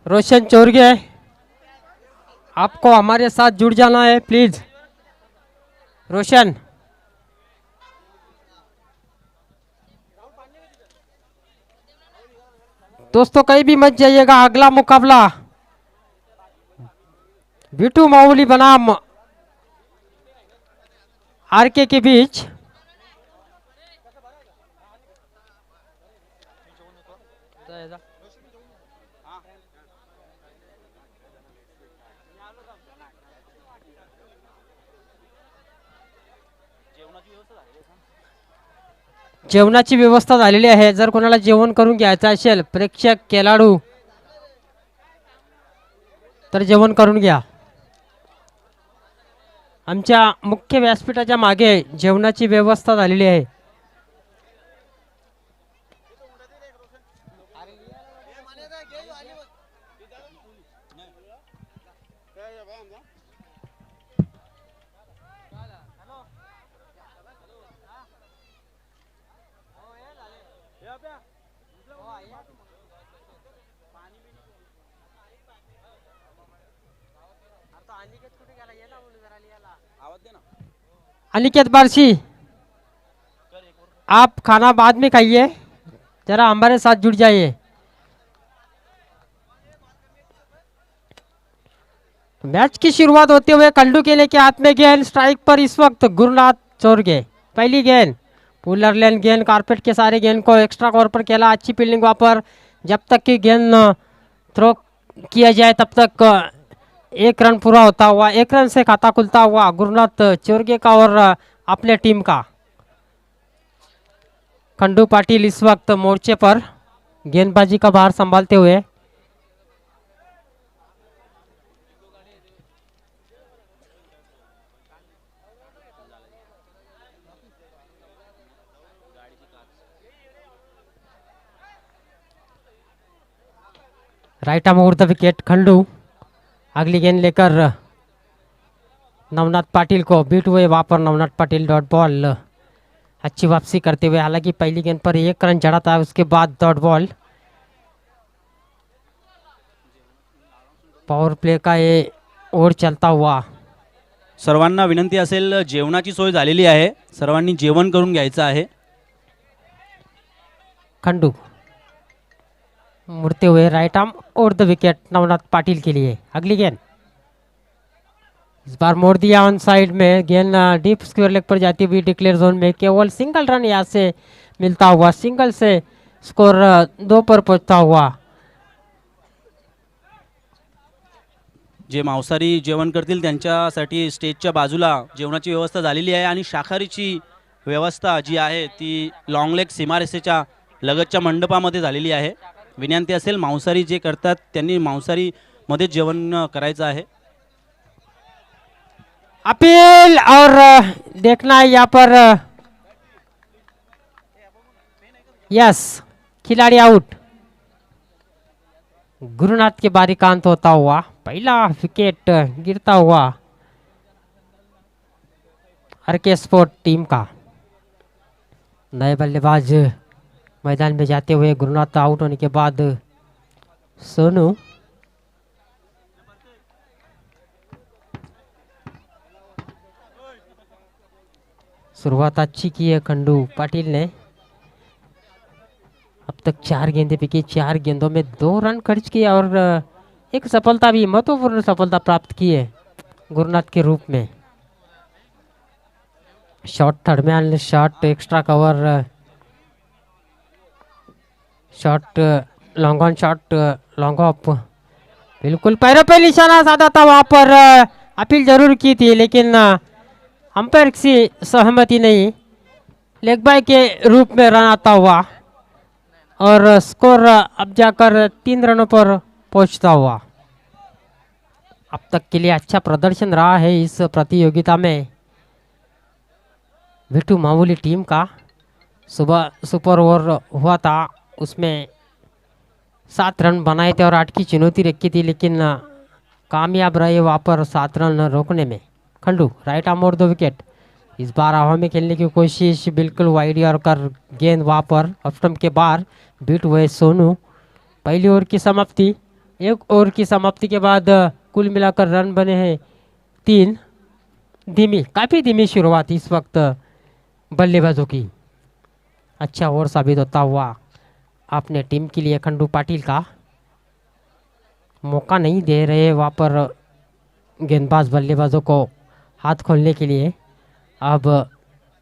रोशन चोरगे, आपको हमारे साथ जुड़ जाना है प्लीज। रोशन, दोस्तों कहीं भी मत जाइएगा। अगला मुकाबला बिटू माऊली बनाम आरके के बीच। जेवणाची व्यवस्था झालेली आहे। जर कोणाला जेवण करून घ्यायचं असेल प्रेक्षक खेळाडू तर जेवण करून घ्या। आमच्या मुख्य व्यासपीठाच्या मागे जेवणाची व्यवस्था झालेली आहे। अनिकेत बारसी, आप खाना बाद में खाइए, जरा हमारे साथ जुड़ जाइए। मैच की शुरुआत होते हुए कंडू केले के हाथ में गेंद। स्ट्राइक पर इस वक्त गुरुनाथ चोरगे। पहली गेंद पुलर लेन गेंद, कारपेट के सारे गेंद को एक्स्ट्रा कवर पर खेला। अच्छी फील्डिंग वहां पर। जब तक कि गेंद थ्रो किया जाए तब तक एक रन पूरा होता हुआ, एक रन से खाता खुलता हुआ गुरुनाथ चोरगे का और अपने टीम का। खंडू पाटिल इस वक्त मोर्चे पर गेंदबाजी का भार संभालते हुए। Right arm over the wicket Khandu. अगली गेंद लेकर नवनाथ पाटिल को बीट हुए, वहां पर नवनाथ पाटिल डॉट बॉल। अच्छी वापसी करते हुए, हालांकि पहली गेंद पर एक रन जड़ा था, उसके बाद डॉट बॉल। पॉवर प्ले का ये ओव्हर चलता हुआ। सर्वांना विनंती असेल, जेवणाची सोय झालेली आहे, सर्वांनी जेवण करून घ्यायचं आहे। खंडू मुड़ते हुए right arm over the wicket Navnath Patil के लिए। अगली गेंद इस बार मोड़ दिया ऑन साइड में। गेंद डीप स्क्वायर लेग पर जाती हुई डिक्लेयर जोन में। केवल सिंगल रन यहाँ से मिलता हुआ, सिंगल से स्कोर 2 पर पहुंचता हुआ। जे मांसाहारी जेवण करतील त्यांच्यासाठी स्टेजच्या बाजूला जेवणाची व्यवस्था झालेली आहे आणि शाकाहारीची व्यवस्था जी आहे ती लॉंग लेग सीमारेषेच्या लगतच्या मंडपामध्ये झालेली आहे। विनंती असेल, मांसाहारी जे करतात त्यांनी मांसाहारी मध्ये जेवण करायचं आहे। अपील और देखना है यहाँ पर। यस, खिलाड़ी आउट। गुरुनाथ के बारी का अंत होता हुआ, पहला विकेट गिरता हुआ आरके स्पोर्ट टीम का। नए बल्लेबाज मैदान में जाते हुए गुरुनाथ आउट होने के बाद सोनू। शुरुआत अच्छी की है खंडू पाटिल ने। अब तक 4 गेंदें फेंकी, 4 गेंदों में 2 रन खर्च किए और एक सफलता भी, महत्वपूर्ण सफलता प्राप्त की है गुरुनाथ के रूप में। शॉट दरमियान, shot extra cover, shot long on, shot long off. बिल्कुल पैरों पे निशाना साधा था, वहां पर अपील जरूर की थी लेकिन अंपायर की सहमति नहीं। लेग बाय के रूप में रन आता हुआ और स्कोर अब जाकर 3 रनों पर पहुंचता हुआ। अब तक के लिए अच्छा प्रदर्शन रहा है इस प्रतियोगिता में बिट्टू मामूली टीम का। सुबह सुपर ओवर हुआ था, उसमें 7 रन बनाए थे और 8 की चुनौती रखी थी, लेकिन कामयाब रहे वहाँ पर 7 रन रोकने में। Khandu right arm over the wicket. इस बार हवा में खेलने की कोशिश, बिल्कुल वाइड और कर गेंद वहाँ पर ऑफ स्टंप के बाहर। बीट हुए सोनू। पहली ओवर की समाप्ति एक ओवर की समाप्ति के बाद कुल मिलाकर रन बने हैं 3। काफी धीमी शुरुआत इस वक्त बल्लेबाजों की। अच्छा ओवर साबित होता हुआ अपने टीम के लिए खंडू पाटिल का। मौका नहीं दे रहे वहाँ पर गेंदबाज बल्लेबाजों को हाथ खोलने के लिए। अब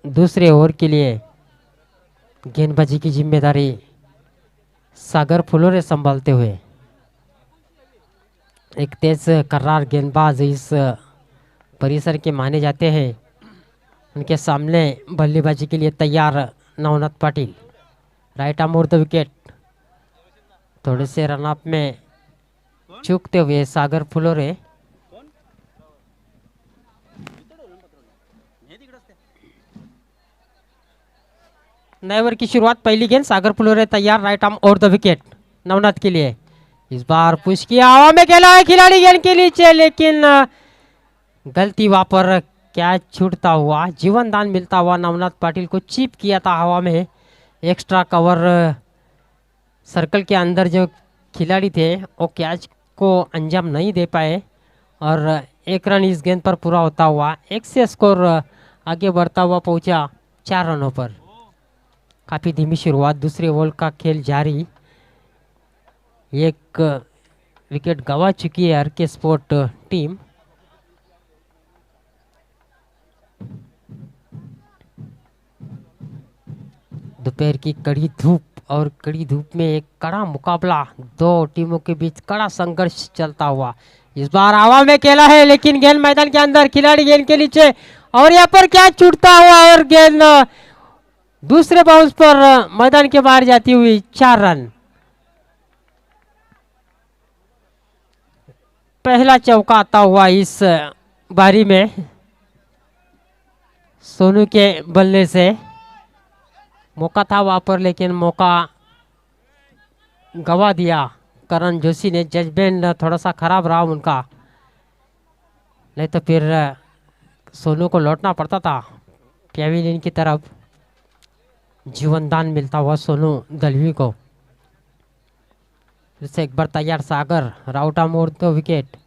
दूसरे ओवर के लिए गेंदबाजी की जिम्मेदारी सागर फुलोरे संभालते हुए। एक तेज कर्रार गेंदबाज इस परिसर के माने जाते हैं। उनके सामने बल्लेबाजी के लिए तैयार Navnath Patil. Right arm over the wicket. थोड़े से रनअप में चूकते हुए सागर फुलोरे। नए ओवर की शुरुआत, पहली गेंद सागर फुलोरे तैयार। Right arm over the wicket Navnath के लिए। इस बार पुश किया, हवा में खेला है खिलाड़ी गेंद के नीचे, लेकिन गलती वहां पर कैच छूटता हुआ, जीवन दान मिलता हुआ नवनाथ पाटिल को। चिप किया था हवा में। एक्स्ट्रा कवर सर्कल के अंदर जो खिलाड़ी थे वो कैच को अंजाम नहीं दे पाए और एक रन इस गेंद पर पूरा होता हुआ 1 से स्कोर आगे बढ़ता हुआ पहुंचा 4 रनों पर। काफी धीमी शुरुआत, दूसरे ओवर का खेल जारी। एक विकेट गंवा चुकी है आरके स्पोर्ट टीम। दोपहर की कड़ी धूप और कड़ी धूप में एक कड़ा मुकाबला, दो टीमों के बीच कड़ा संघर्ष चलता हुआ। इस बार हवा में खेला है लेकिन गेंद मैदान के अंदर, खिलाड़ी गेंद के नीचे और यहाँ पर क्या छूटता हुआ और गेंद दूसरे बाउंस पर मैदान के बाहर जाती हुई 4 रन। पहला चौका आता हुआ इस बारी में सोनू के बल्ले से। मौका था वहां पर लेकिन मौका गवा दिया करण जोशी ने। जजमेंट थोड़ा सा खराब रहा उनका, नहीं तो फिर सोनू को लौटना पड़ता था पैविलियन की तरफ। जीवन दान मिलता हुआ सोनू दलवी को। फिर से एक बार तैयार सागर, राउटा मोड़ तो विकेट।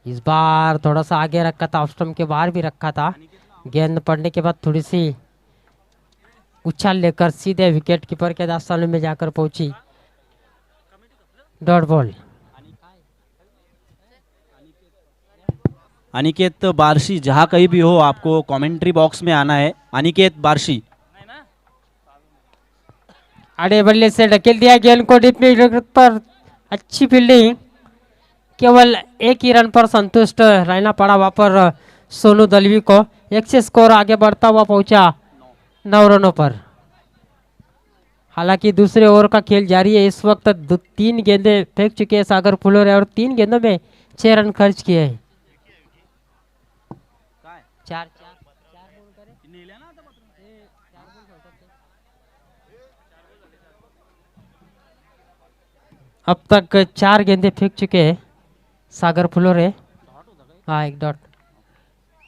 इस बार थोड़ा सा आगे रखा था, ऑफ स्टंप के बाहर भी रखा था। गेंद पड़ने के बाद थोड़ी सी उछाल लेकर सीधे विकेट कीपर के दास्तानों में जाकर पहुंची। Dot ball. अनिकेत बार्शी, जहाँ कहीं भी हो आपको कमेंट्री बॉक्स में आना है। अनिकेत बार्शी। आड़े बल्ले से ढकेल दिया गेंद को डीप मिड पर। अच्छी फील्डिंग, केवल एक ही रन पर संतुष्ट रहना पड़ा वहां पर सोनू दलवी को। 1 से स्कोर आगे बढ़ता हुआ पहुंचा 9 रनों पर। हालांकि दूसरे ओवर का खेल जारी है। इस वक्त 3 गेंदें फेंक चुके हैं सागर फुलोरे और 3 गेंदों में 6 रन खर्च किए हैं। अब तक 4 गेंदें फेंक चुके हैं सागर फुलोरे। हाँ, 1 डॉट।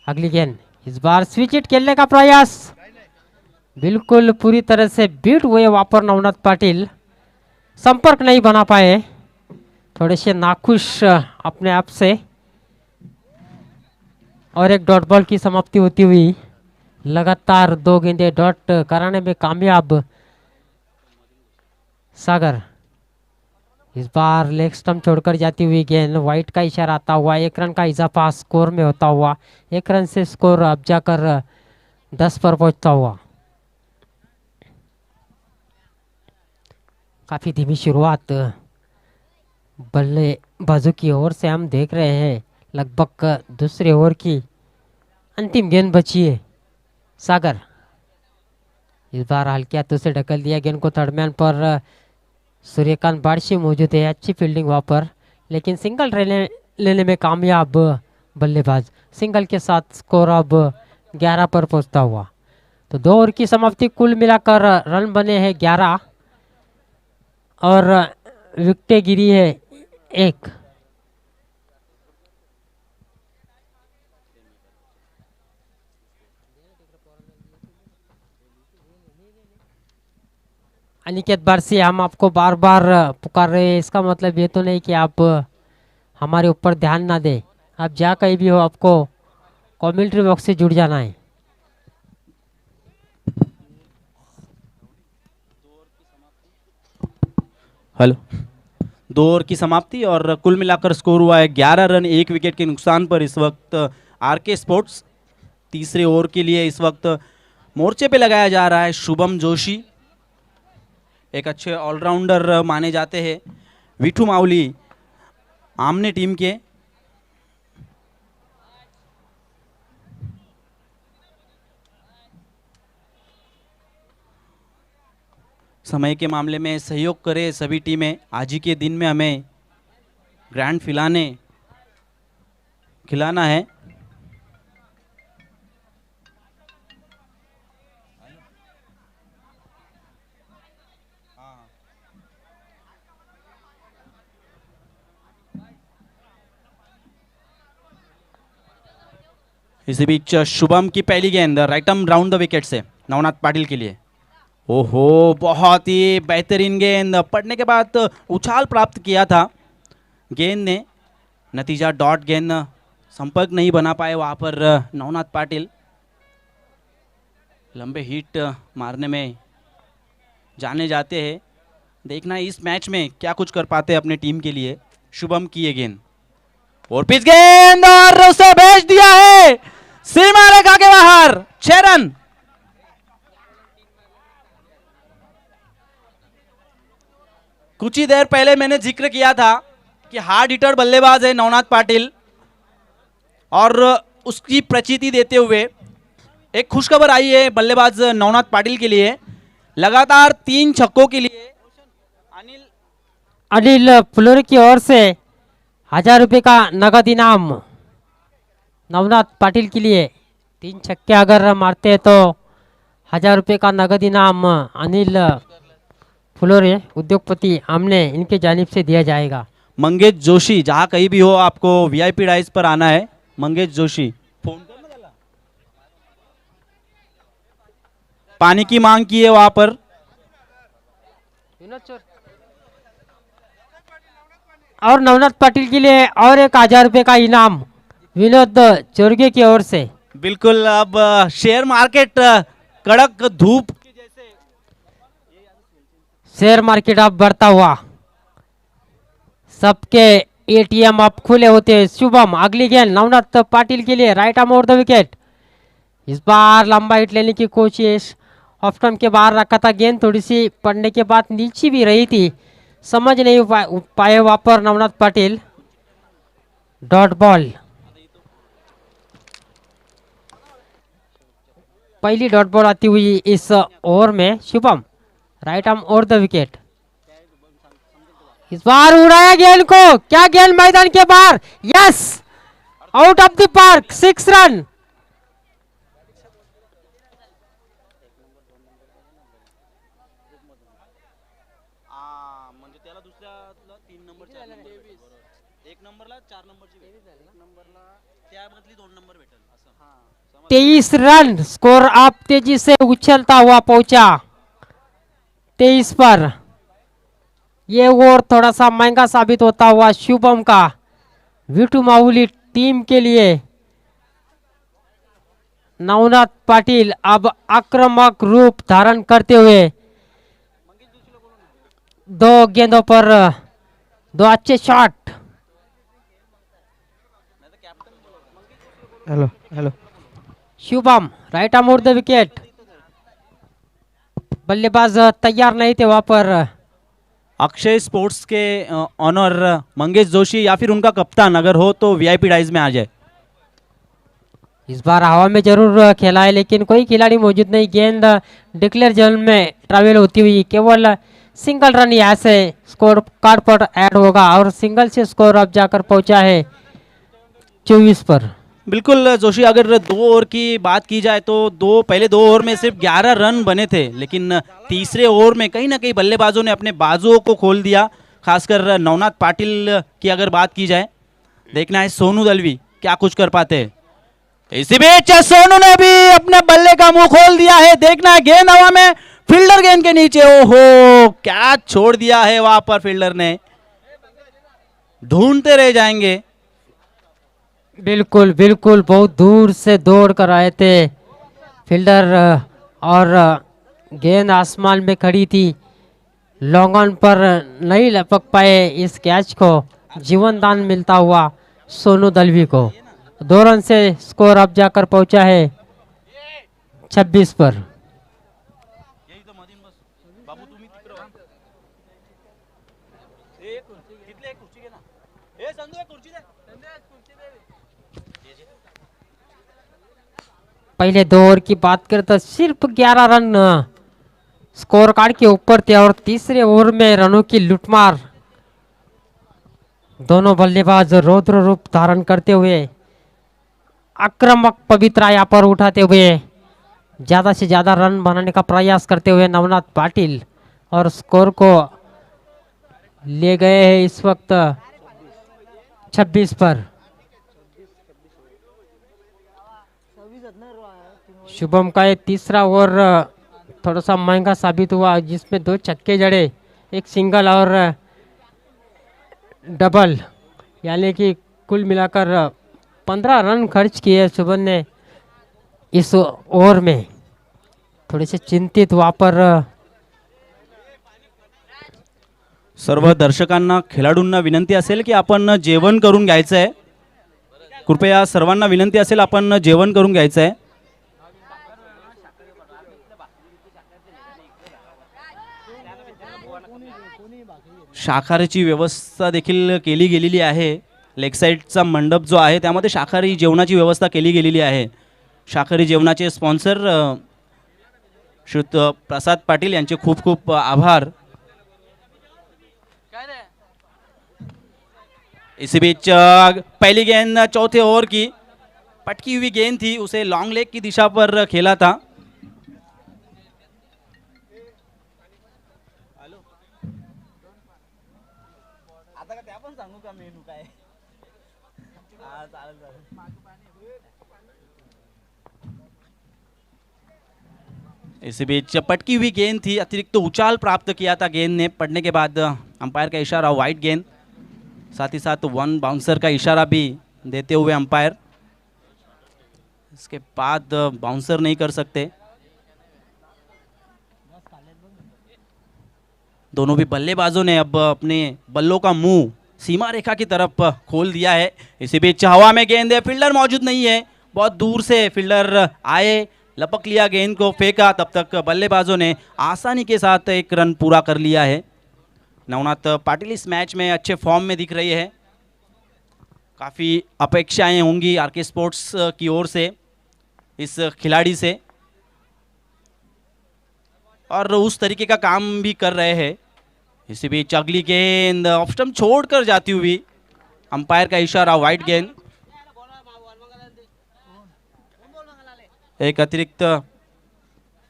अगली गेंद, इस बार स्विच हिट खेलने का प्रयास, बिल्कुल पूरी तरह से बीट हुए वहां पर नवनाथ पाटिल। संपर्क नहीं बना पाए, थोड़े से नाखुश अपने आप से। और एक डॉट बॉल की समाप्ति होती हुई। लगातार 2 गेंदें डॉट कराने में कामयाब सागर। इस बार लेग स्टंप छोड़कर जाती हुई गेंद, वाइट का इशारा आता हुआ 1 रन का इजाफा स्कोर में होता हुआ। 1 रन से स्कोर अब जाकर 10 पर पहुंचता हुआ। काफी धीमी शुरुआत बल्लेबाजों की ओर से हम देख रहे हैं। लगभग दूसरे ओवर की अंतिम गेंद बची है। सागर इस बार हल्के हाथों से ढकल दिया गेंद को। थर्ड मैन पर सूर्यकांत बाड़शी मौजूद है। अच्छी फील्डिंग वहां पर, लेकिन सिंगल लेने में कामयाब बल्लेबाज। सिंगल के साथ स्कोर अब 11 पर पहुंचता हुआ। तो 2 ओवर की समाप्ति, कुल मिलाकर रन बने हैं 11 और विकेटें गिरी है 1। अनिकेत बारसी, हम आपको बार बार पुकार रहे हैं, इसका मतलब ये तो नहीं कि आप हमारे ऊपर ध्यान ना दें। आप जहाँ कहीं भी हो आपको कमेंट्री बॉक्स से जुड़ जाना है। हेलो, 2 ओवर की समाप्ति और कुल मिलाकर स्कोर हुआ है 11 रन 1 विकेट के नुकसान पर इस वक्त आरके स्पोर्ट्स। तीसरे ओवर के लिए इस वक्त मोर्चे पे लगाया जा रहा है शुभम जोशी, एक अच्छे ऑलराउंडर माने जाते हैं। विठू मावली आमने टीम के। समय के मामले में सहयोग करें सभी टीमें। आज ही के दिन में हमें ग्रैंड खिलाना है। इसी बीच शुभम की पहली गेंद right arm round the wicket से नवनाथ पाटिल के लिए। ओहो, बहुत ही बेहतरीन गेंद पड़ने के बाद उछाल प्राप्त किया था गेंद ने, नतीजा डॉट गेंद, संपर्क नहीं बना पाए वहां पर नवनाथ पाटिल। लंबे हिट मारने में जाने जाते हैं। देखना है इस मैच में क्या कुछ कर पाते हैं अपने टीम के लिए। शुभम की ये गेंद और पिच गेंद और उसे भेज दिया है सीमा रेखा के बाहर। 6 रन। कुछ ही देर पहले मैंने जिक्र किया था कि हार्ड हिटर बल्लेबाज है नवनाथ पाटिल, और उसकी प्रचिति देते हुए एक खुशखबर आई है बल्लेबाज नवनाथ पाटिल के लिए। लगातार 3 छक्कों के लिए अनिल फ्लोरी की ओर से 1000 रुपये का नगद इनाम नवनाथ पाटिल के लिए। 3 छक्के अगर मारते हैं तो 1000 रुपये का नगद इनाम अनिल फ्लोरे उद्योगपति आमने इनके जानिब से दिया जाएगा। मंगेश जोशी, जहां कहीं भी हो आपको वीआईपी डाइस पर आना है। मंगेश जोशी फोन पानी की मांग की है वहां पर। और नवनाथ पाटिल के लिए और एक 1000 रुपये का इनाम विनोद चोरगे की ओर से। बिल्कुल, अब शेयर मार्केट कड़क धूप, शेयर मार्केट अब बढ़ता हुआ, सबके एटीएम अब खुले होते हैं। शुभम अगली गेंद नवनाथ पाटिल के लिए right arm over the wicket. इस बार लंबा हिट लेने की कोशिश, ऑफ स्टंप के बाहर रखा था गेंद, थोड़ी सी पड़ने के बाद नीचे भी रही थी, समझ नहीं पाए वहां पर नवनाथ पाटिल। डॉट बॉल, पहली डॉट बॉल आती हुई इस ओवर में। Shubham right arm over the wicket. इस बार उड़ाया गेंद को, क्या गेंद मैदान के बाहर, yes, out of the park, 6 run. तेईस रन स्कोर आप तेजी से उछलता हुआ पहुंचा 23 पर। ये ओवर थोड़ा सा महंगा साबित होता हुआ शुभम का विठू मावली टीम के लिए। नवनाथ पाटिल अब आक्रामक रूप धारण करते हुए 2 गेंदों पर 2 अच्छे shot. Hello hello, Shubham right arm over the wicket. बल्लेबाज तैयार नहीं थे वहां पर। अक्षय स्पोर्ट्स के ऑनर मंगेश जोशी या फिर उनका कप्तान अगर हो तो वीआईपी डाइज में आ जाए। इस बार हवा में जरूर खेला है लेकिन कोई खिलाड़ी मौजूद नहीं। गेंद डिक्लेयर जोन में ट्रैवल होती हुई केवल सिंगल रन यहाँ से स्कोर कार्ड पर ऐड होगा और सिंगल से स्कोर अब जाकर पहुंचा है 24 पर। बिल्कुल जोशी, अगर 2 ओवर की बात की जाए तो पहले 2 ओवर में सिर्फ 11 रन बने थे, लेकिन तीसरे ओवर में कहीं ना कहीं बल्लेबाजों ने अपने बाजुओं को खोल दिया। खासकर नवनाथ पाटिल की अगर बात की जाए, देखना है सोनू दलवी क्या कुछ कर पाते हैं। इसी बीच सोनू ने भी अपने बल्ले का मुंह खोल दिया है। देखना है गेंद हवा में फील्डर गेंद के नीचे, ओहो कैच छोड़ दिया है वहां पर फील्डर ने, ढूंढते रह जाएंगे। बिल्कुल बिल्कुल, बहुत दूर से दौड़ कर आए थे फील्डर और गेंद आसमान में खड़ी थी, लॉन्ग ऑन पर नहीं लपक पाए। इस कैच को जीवन दान मिलता हुआ सोनू दलवी को। 2 रन से स्कोर अब जाकर पहुंचा है 26 पर। पहले 2 ओवर की बात करें तो सिर्फ 11 रन स्कोर कार्ड के ऊपर थे और तीसरे ओवर में रनों की लुटमार। दोनों बल्लेबाज रौद्र रूप धारण करते हुए आक्रामक पवित्रा यहाँ पर उठाते हुए ज्यादा से ज्यादा रन बनाने का प्रयास करते हुए नवनाथ पाटिल, और स्कोर को ले गए हैं इस वक्त 26 पर। शुभम का ये तीसरा ओवर थोड़ा सा महंगा साबित हुआ, जिसमें 2 छक्के जड़े, 1 सिंगल और डबल, यानी कि कुल मिलाकर 15 रन खर्च किए शुभम ने इस ओवर में। थोड़े से चिंतित वहां पर सर्व दर्शकांना, खेळाडूंना विनंती असेल की आपण जेवण करून घ्यायचं आहे। कृपया सर्वांना विनंती असेल आपण जेवण करून घ्यायचं आहे। शाकाहारीची व्यवस्था देखील केली गेलेली आहे। लेग साईडचा मंडप जो आहे त्यामध्ये शाकाहारी जेवणाची व्यवस्था केली गेलेली आहे। शाकाहारी जेवणाचे स्पॉन्सर श्रीयुत प्रसाद पाटील यांचे खूप खूप आभार। इसी बीच पहली गेंद चौथे ओवर की पटकी हुई गेंद थी, उसे लॉन्ग लेग की दिशा पर खेला था। इसी बीच पटकी हुई गेंद थी, अतिरिक्त उछाल प्राप्त किया था गेंद ने, पड़ने के बाद अंपायर का इशारा वाइड गेंद, साथ ही साथ 1 बाउंसर का इशारा भी देते हुए अंपायर। इसके बाद बाउंसर नहीं कर सकते। दोनों भी बल्लेबाजों ने अब अपने बल्लों का मुंह सीमा रेखा की तरफ खोल दिया है। इसी बीच हवा में गेंद है, फील्डर मौजूद नहीं है, बहुत दूर से फील्डर आए, लपक लिया गेंद को, फेंका, तब तक बल्लेबाजों ने आसानी के साथ 1 रन पूरा कर लिया है। नवनाथ पाटिल इस मैच में अच्छे फॉर्म में दिख रही है। काफ़ी अपेक्षाएं होंगी आरके स्पोर्ट्स की ओर से इस खिलाड़ी से, और उस तरीके का काम भी कर रहे हैं। इसी बीच अगली गेंद ऑफ स्टंप छोड़कर जाती हुई, अंपायर का इशारा वाइड गेंद। एक अतिरिक्त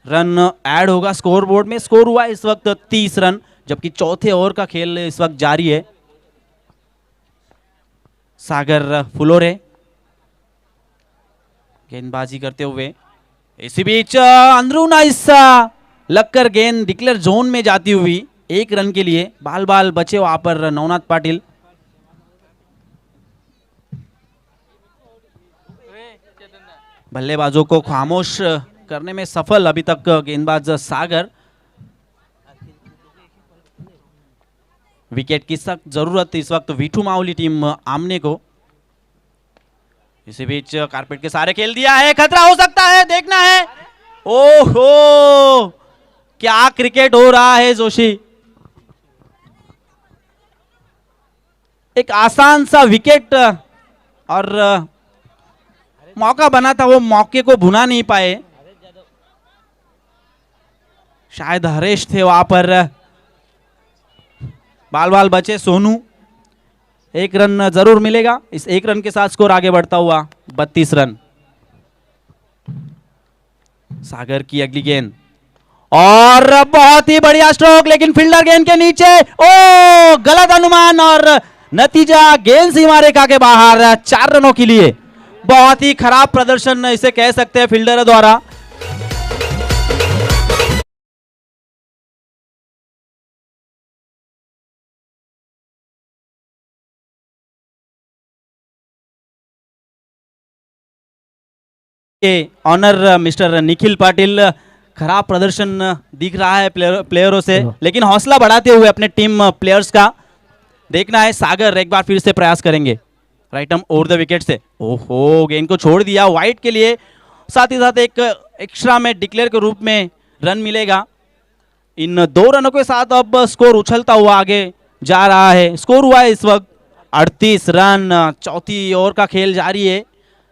रन ऐड होगा स्कोर बोर्ड में। स्कोर हुआ इस वक्त 30 रन, जबकि चौथे ओवर का खेल इस वक्त जारी है। सागर फुलोरे गेंदबाजी करते हुए, इसी बीच अंदरूना हिस्सा लगकर गेंद डिक्लेयर जोन में जाती हुई 1 रन के लिए बाल बाल बचे वहां पर नवनाथ पाटिल। बल्लेबाजों को खामोश करने में सफल अभी तक गेंदबाज सागर। विकेट की सख्त जरूरत इस वक्त वीठू मावली टीम आमने को। इसी बीच कारपेट के सारे खेल दिया है, खतरा हो सकता है, देखना है। ओहो, क्या क्रिकेट हो रहा है जोशी। एक आसान सा विकेट और मौका बना था, वो मौके को भुना नहीं पाए। शायद हरेश थे वहां पर, बाल बाल बचे सोनू। 1 रन जरूर मिलेगा। इस 1 रन के साथ स्कोर आगे बढ़ता हुआ 32 रन। सागर की अगली गेंद और बहुत ही बढ़िया स्ट्रोक, लेकिन फील्डर गेंद के नीचे। ओ, गलत अनुमान और नतीजा गेंद सीमा रेखा के बाहर 4 रनों के लिए। बहुत ही खराब प्रदर्शन इसे कह सकते हैं फील्डर द्वारा। के ऑनर मिस्टर निखिल पाटिल, खराब प्रदर्शन दिख रहा है प्लेयरों से, लेकिन हौसला बढ़ाते हुए अपने टीम प्लेयर्स का देखना है। सागर एक बार फिर से प्रयास करेंगे right arm over the wicket से। ओहो, गेंद को छोड़ दिया वाइड के लिए, साथ ही साथ एक एक्स्ट्रा में डिक्लेयर के रूप में रन मिलेगा। इन 2 रनों के साथ अब स्कोर उछलता हुआ आगे जा रहा है। स्कोर हुआ है इस वक्त 38 रन। चौथी ओवर का खेल जारी है।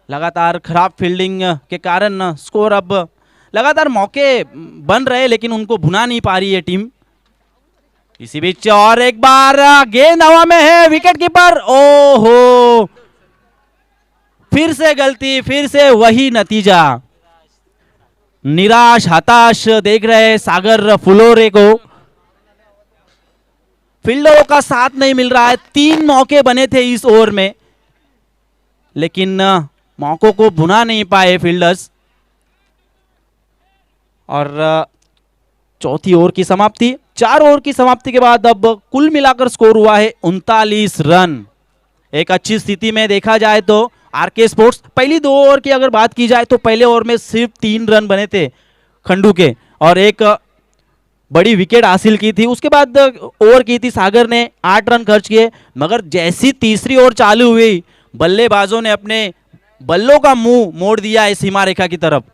लगातार खराब फील्डिंग के कारण स्कोर अब लगातार मौके बन रहे, लेकिन उनको भुना नहीं पा रही है टीम। इसी बीच और एक बार गेंद हवा में है, विकेट कीपर, ओहो, फिर से गलती, फिर से वही नतीजा। निराश हताश देख रहे सागर फुलोरे को। फील्डरों का साथ नहीं मिल रहा है। 3 मौके बने थे इस ओवर में, लेकिन मौकों को भुना नहीं पाए फील्डर्स। और चौथी ओवर की समाप्ति, 4 ओवर की समाप्ति के बाद अब कुल मिलाकर स्कोर हुआ है 39 रन। एक अच्छी स्थिति में देखा जाए तो आरके स्पोर्ट्स, पहली 2 ओवर की अगर बात की जाए तो पहले ओवर में सिर्फ 3 रन बने थे खंडू के और एक बड़ी विकेट हासिल की थी। उसके बाद ओवर की थी सागर ने, 8 रन खर्च किए, मगर जैसी तीसरी ओवर चालू हुई बल्लेबाजों ने अपने बल्लों का मुंह मोड़ दिया है सीमा रेखा की तरफ।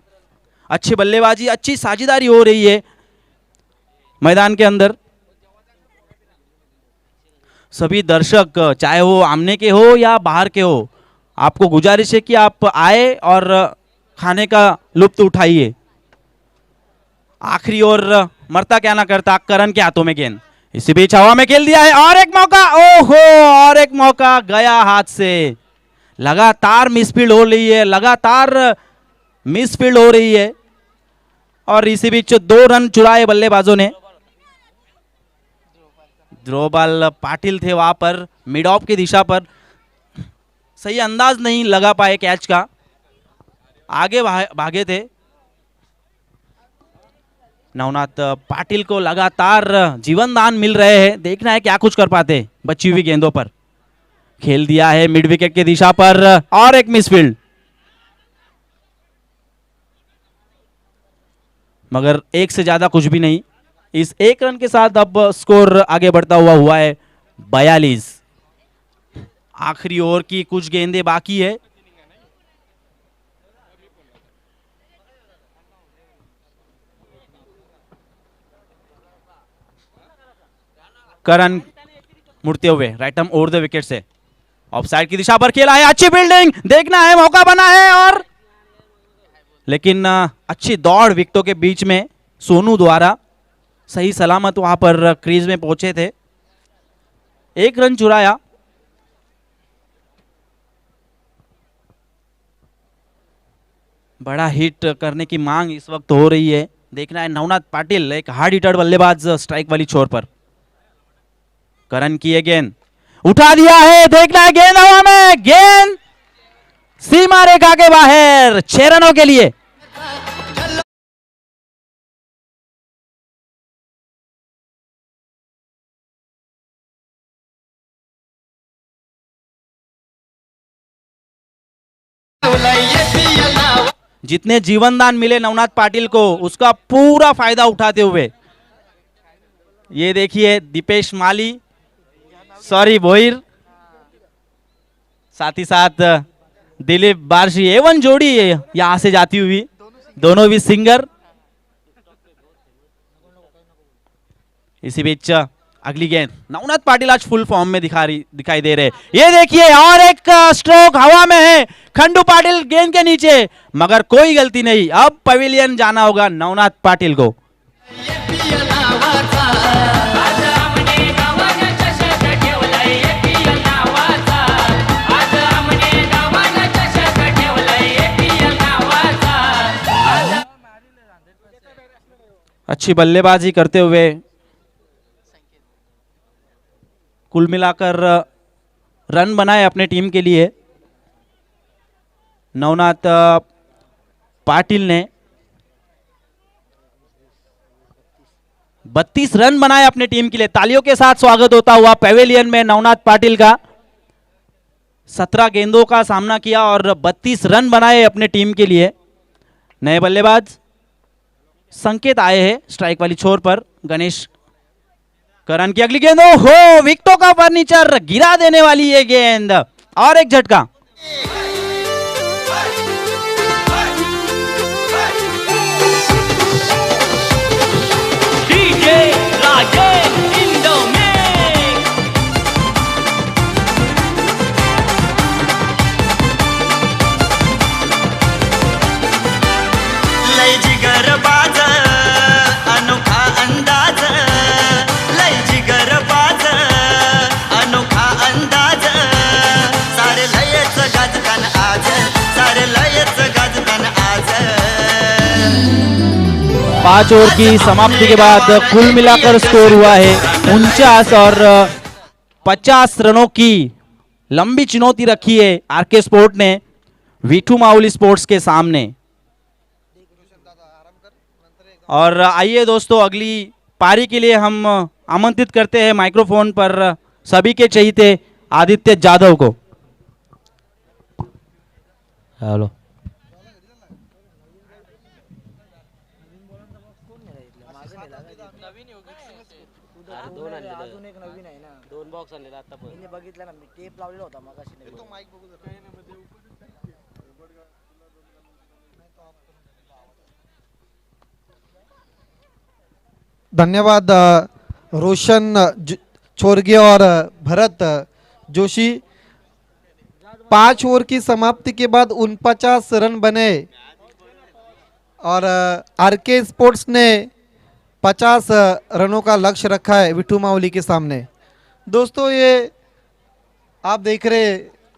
अच्छी बल्लेबाजी, अच्छी साझेदारी हो रही है मैदान के अंदर। सभी दर्शक, चाहे वो आमने के हो या बाहर के हो, आपको गुजारिश है कि आप आए और खाने का लुत्फ उठाइए। आखिरी ओवर मरता क्या ना करता, करण के हाथों में गेंद, इसी बीच हवा में खेल दिया है और एक मौका, ओहो, और एक मौका गया हाथ से। लगातार मिसफील्ड हो रही है, लगातार मिसफील्ड हो रही है और इसी बीच 2 रन चुराए बल्लेबाजों ने। ध्रुवपाल पाटिल थे वहां पर मिड ऑफ की दिशा पर, सही अंदाज नहीं लगा पाए कैच का, आगे भागे थे। नवनाथ पाटिल को लगातार जीवन दान मिल रहे हैं, देखना है क्या कुछ कर पाते बची हुई गेंदों पर। खेल दिया है मिड विकेट की दिशा पर और एक मिसफील्ड, मगर एक से ज्यादा कुछ भी नहीं। इस 1 रन के साथ अब स्कोर आगे बढ़ता हुआ है 42। आखिरी ओवर की कुछ गेंदें बाकी है। करण मुड़ते हुए right arm over the wicket से ऑफ साइड की दिशा पर खेला है, अच्छी फील्डिंग, देखना है मौका बना है और लेकिन अच्छी दौड़ विकेटों के बीच में सोनू द्वारा सही सलामत वहां पर क्रीज में पहुंचे थे। 1 रन चुराया। बड़ा हिट करने की मांग इस वक्त हो रही है। देखना है नवनाथ पाटिल, एक हार्ड हिटर बल्लेबाज, स्ट्राइक वाली छोर पर। करण की ये गेंद उठा दिया है, देखना है गेंद हवा में, गेंद सीमा रेखा के बाहर, 6 रनों के लिए। जितने जीवनदान मिले नवनाथ पाटिल को, उसका पूरा फायदा उठाते हुए ये देखिए दीपेश माली, सॉरी भोईर, साथ ही साथ दिलीप बार्शी, एवन जोड़ी यहां से जाती हुई, दोनों भी सिंगर। इसी बीच अगली गेंद, नवनाथ पाटिल आज फुल फॉर्म में दिखाई दे रहे। ये देखिए और एक स्ट्रोक हवा में है, खंडू पाटिल गेंद के नीचे, मगर कोई गलती नहीं। अब पवेलियन जाना होगा नवनाथ पाटिल को। अच्छी बल्लेबाजी करते हुए कुल मिलाकर रन बनाए अपने टीम के लिए नवनाथ पाटिल ने। 32 रन बनाए अपने टीम के लिए। तालियों के साथ स्वागत होता हुआ पवेलियन में नवनाथ पाटिल का। 17 गेंदों का सामना किया और 32 रन बनाए अपने टीम के लिए। नए बल्लेबाज संकेत आए हैं स्ट्राइक वाली छोर पर। गणेश करण की अगली गेंद, हो विकेटों का फर्नीचर, गिरा देने वाली ये गेंद और एक झटका। DJ Rajesh in the mix. लय जिगरबाज अनोखा अंदाज, लय जिगरबाज अनोखा अंदाज, सारे लयच गाजतान आज, सारे लयच गाजतान आज। 5 ओवर की समाप्ति के बाद कुल मिलाकर स्कोर हुआ है 49 और 50 रनों की लंबी चुनौती रखी है आरके स्पोर्ट ने वीठू माउली स्पोर्ट्स के सामने। और आइए दोस्तों, अगली पारी के लिए हम आमंत्रित करते हैं माइक्रोफोन पर सभी के चहीते आदित्य जाधव को। हेलो। अजून एक नवीन आहे ना, 2 बॉक्स आणलेला आता पण बघितला ना मी, टेप लावलेला होता मगाशी. तो माईक बघू जरा. धन्यवाद रोशन छोरगे और भरत जोशी। 5 ओवर की समाप्ति के बाद 49 रन बने और आरके स्पोर्ट्स ने 50 रनों का लक्ष्य रखा है विठू मावली के सामने। दोस्तों, ये आप देख रहे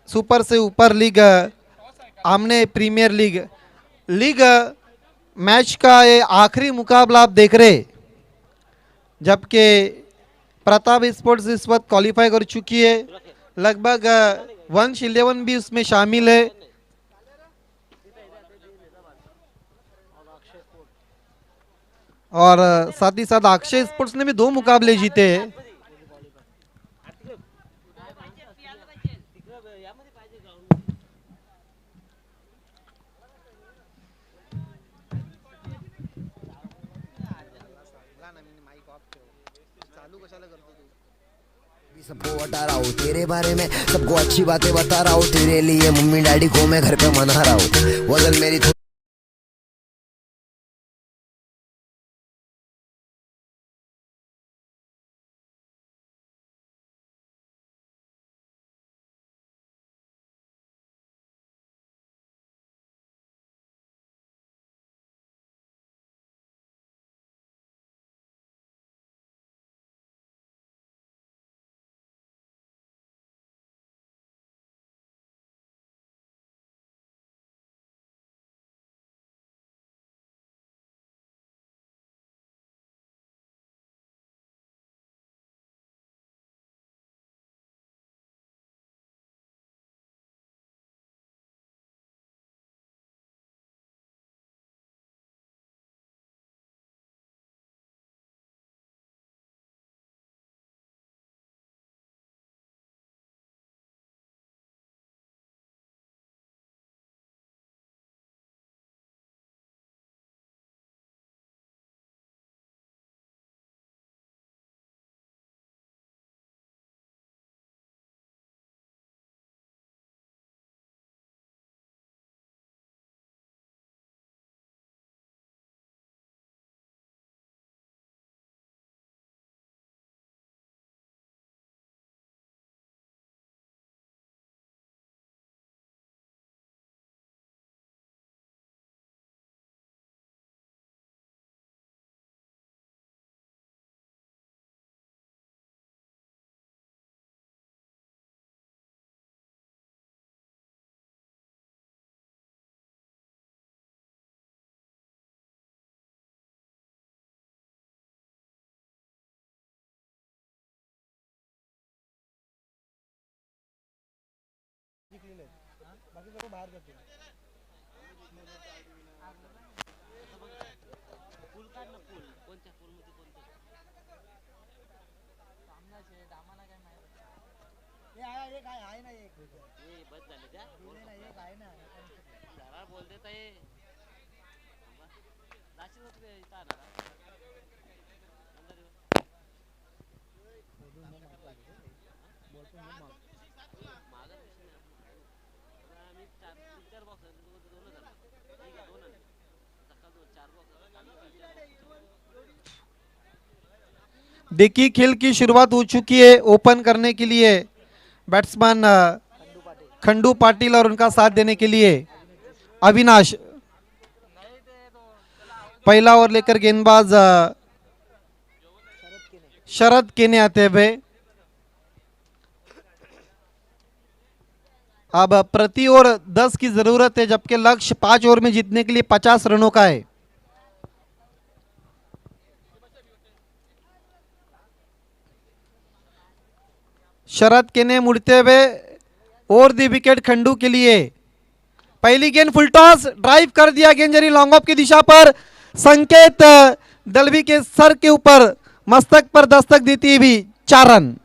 सुपर से ऊपर लीग, आमने प्रीमियर लीग मैच का ये आखिरी मुकाबला आप देख रहे, जबकि प्रताप स्पोर्ट्स इस वक्त क्वालिफाई कर चुकी है। लगभग 111 भी उसमें शामिल है। और साथ ही साथ अक्षय स्पोर्ट्स ने भी 2 मुकाबले जीते हैं। सबको बता रहा हूँ तेरे बारे में, सबको अच्छी बातें बता रहा हूँ तेरे लिए, मम्मी डैडी को मैं घर पे मना रहा हूँ। वजन मेरी बाकी सगळं बाहेर जाते. एक आहे ना, एक बस झाले का? एक आहे ना, बोलते देखिए खेल की शुरुआत हो चुकी है। ओपन करने के लिए बैट्समैन खंडू पाटिल और उनका साथ देने के लिए अविनाश। पहला ओवर लेकर गेंदबाज शरद केने आते हुए। अब प्रति ओवर 10 की जरूरत है, जबकि लक्ष्य 5 ओवर में जीतने के लिए 50 रनों का है। शरद केने मुड़ते हुए ओवर दी विकेट खंडू के लिए। पहली गेंद फुल टॉस, ड्राइव कर दिया गेंद जरी लॉन्ग ऑफ की दिशा पर। संकेत दलवी के सर के ऊपर मस्तक पर दस्तक देती हुई 4 रन।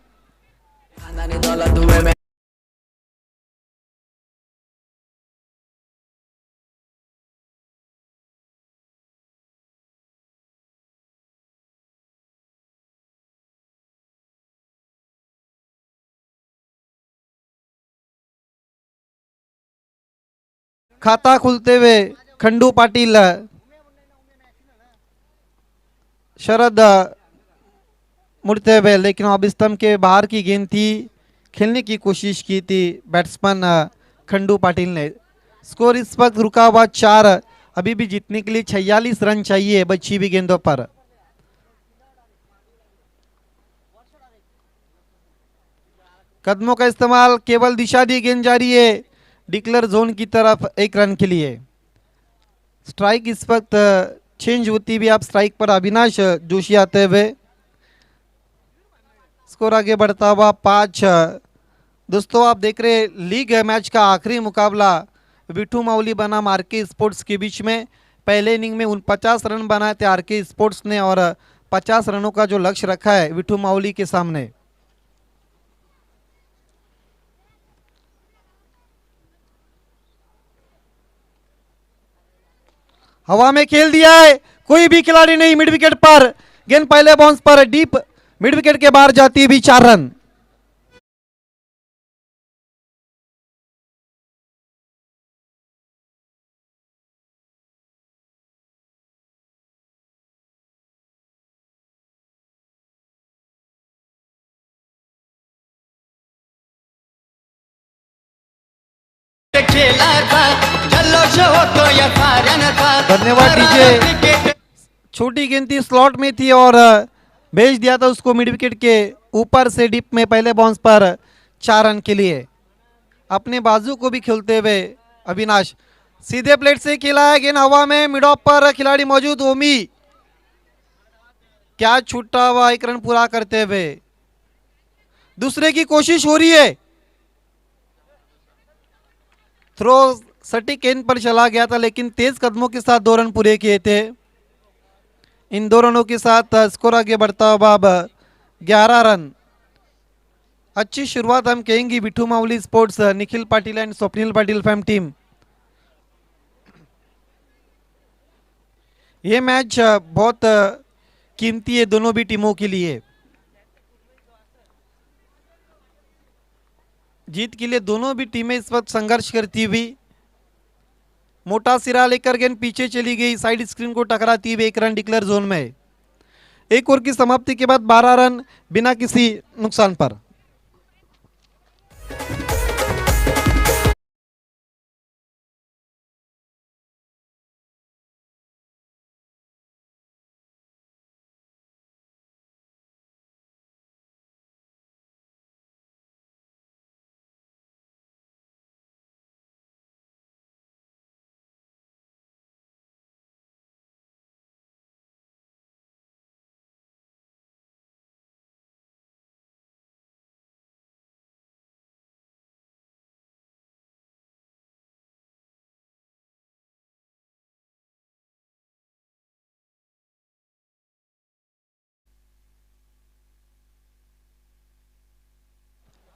खाता खुलते हुए खंडू पाटिल। शरद मुड़ते हुए, लेकिन अब स्तंभ के बाहर की गेंद थी। खेलने की कोशिश की थी बैट्समैन खंडू पाटिल ने। स्कोर इस वक्त रुका हुआ 4। अभी भी जीतने के लिए 46 रन चाहिए बची हुई गेंदों पर। कदमों का इस्तेमाल, केवल दिशा दी गेंद जारी है डिक्लेयर जोन की तरफ 1 रन के लिए। स्ट्राइक इस वक्त चेंज होती हुई, आप स्ट्राइक पर अविनाश जोशी आते हुए। स्कोर आगे बढ़ता हुआ 5। दोस्तों आप देख रहे लीग मैच का आखिरी मुकाबला विठू माउली बनाम आरके स्पोर्ट्स के बीच में। पहले इनिंग में 49 रन बनाए थे आरके स्पोर्ट्स ने और 50 रनों का जो लक्ष्य रखा है विठू माउली के सामने। हवा में खेल दिया है, कोई भी खिलाड़ी नहीं मिड विकेट पर। गेंद पहले बाउंस पर डीप मिड विकेट के बाहर जाती भी 4 रन। धन्यवाद डीजे। छोटी गेंद थी, स्लॉट में थी और भेज दिया था उसको मिड विकेट के ऊपर से डीप में पहले बाउंस पर 4 रन के लिए। अपने बाजू को भी खेलते हुए अविनाश सीधे प्लेट से खेला है, गेंद हवा में, मिड ऑफ पर खिलाड़ी मौजूद ओमी। क्या छूटा हुआ 1 रन पूरा करते हुए। दूसरे की कोशिश हो रही है, थ्रो सटीक गेंद पर चला गया था, लेकिन तेज कदमों के साथ 2 रन पूरे किए थे। इन 2 रनों के साथ स्कोर आगे बढ़ता हुआ अब 11 रन। अच्छी शुरुआत हम कहेंगे Vithu Mauli sports, Nikhil Patil and Swapnil Patil fam team. ये मैच बहुत कीमती है दोनों भी टीमों के लिए। जीत के लिए दोनों भी टीमें इस वक्त संघर्ष करती हुई। मोटा सिरा लेकर गेंद पीछे चली गई, साइड स्क्रीन को टकराती हुई 1 रन डिक्लेयर जोन में। 1 ओवर की समाप्ति के बाद 12 रन बिना किसी नुकसान पर।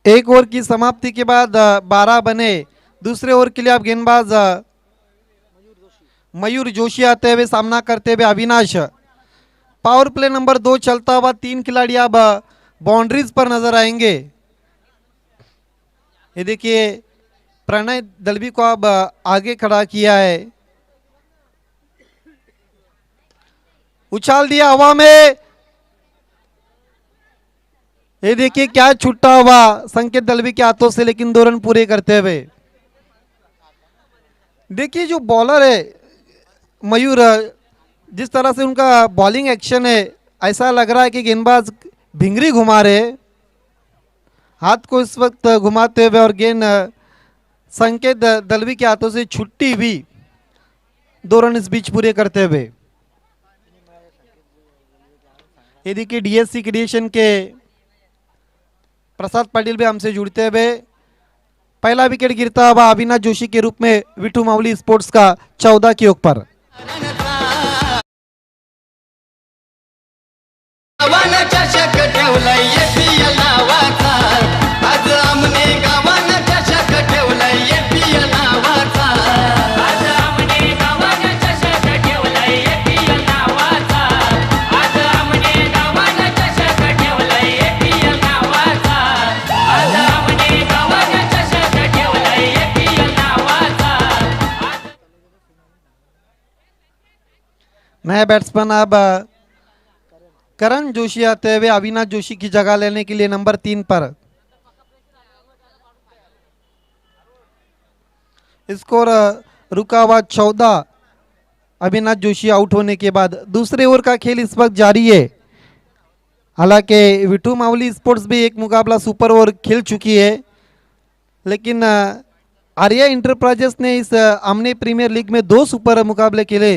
एक ओवर की समाप्ति के बाद 12 बने। दूसरे ओवर के लिए आप गेंदबाज मयूर जोशी आते हुए सामना करते हुए अविनाश। पावर प्ले नंबर 2 चलता हुआ 3 खिलाड़ी अब बाउंड्रीज पर नजर आएंगे। ये देखिए प्रणय दलवी को अब आगे खड़ा किया है, उछाल दिया हवा में। ये देखिए क्या छूटा हुआ संकेत दलवी के हाथों से, लेकिन 2 रन पूरे करते हुए। देखिए जो बॉलर है मयूर, जिस तरह से उनका बॉलिंग एक्शन है, ऐसा लग रहा है कि गेंदबाज भिंगरी घुमा रहे, हाथ को इस वक्त घुमाते हुए, और गेंद संकेत दलवी के हाथों से छुट्टी हुई। 2 रन इस बीच पूरे करते हुए। ये देखिए डीएससी क्रिएशन के प्रसाद पाटिल भी हमसे जुड़ते हुए। पहला विकेट गिरता हुआ अविनाश जोशी के रूप में विठू मावली स्पोर्ट्स का 14 के ओवर पर। गावानं चषक ठेवलाय एपीएल नावाचा, आज आमने गावानं चषक ठेवलाय एपीएल नावाचा. आज आमने गावानं चषक ठेवलाय एपीएल नावाचा. आज आमने गावानं चषक ठेवलाय एपीएल नावाचा. आज आमने गावानं चषक ठेवलाय एपीएल नावाचा. नया बैट्समैन अब करण जोशी आते हुए अविनाश जोशी की जगह लेने के लिए नंबर 3 पर। स्कोर रुका हुआ 14 अविनाश जोशी आउट होने के बाद। दूसरे ओवर का खेल इस वक्त जारी है। हालांकि विठू मावली स्पोर्ट्स भी एक मुकाबला सुपर ओवर खेल चुकी है, लेकिन आर्या इंटरप्राइजेस ने इस आमने प्रीमियर लीग में 2 सुपर मुकाबले खेले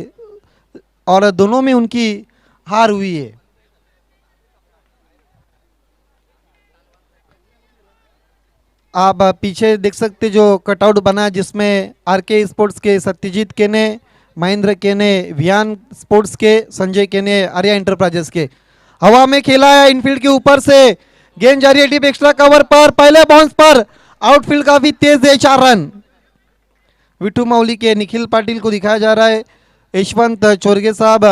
और दोनों में उनकी हार हुई है। आप पीछे देख सकते जो कटआउट बना, जिसमें आरके स्पोर्ट्स के सत्यजीत केने, महेंद्र केने, वियान स्पोर्ट्स के संजय केने, आर्या इंटरप्राइजेस के। हवा में खेला है इनफील्ड के ऊपर से, गेंद जारी है डीप एक्स्ट्रा कवर पर, पहले बाउंस पर, आउटफील्ड काफी तेज है, 4 रन। विठू मावली के निखिल पाटिल को दिखाया जा रहा है, यशवंत चोरगे साहब,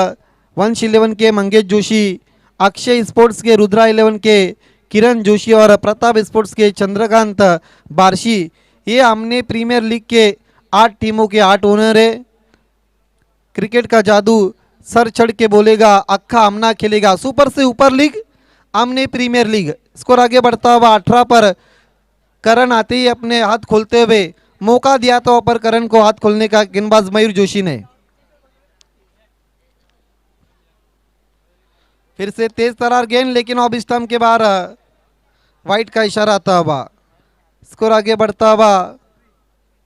वंश 11 के मंगेश जोशी, अक्षय स्पोर्ट्स के रुद्रा 11 के किरण जोशी और प्रताप स्पोर्ट्स के चंद्रकांत बारशी। ये आमने प्रीमियर लीग के 8 टीमों के 8 ओनर है। क्रिकेट का जादू सर चढ़ के बोलेगा, अक्खा आमना खेलेगा। सुपर से ऊपर लीग आमने प्रीमियर लीग। स्कोर आगे बढ़ता हुआ 18 पर। करण आते ही अपने हाथ खोलते हुए मौका दिया था पर करण को हाथ खोलने का गेंदबाज मयूर जोशी ने। फिर से तेज तरार गेंद, लेकिन ऑफ स्टंप के बाहर वाइट का इशारा आता हुआ। स्कोर आगे बढ़ता हुआ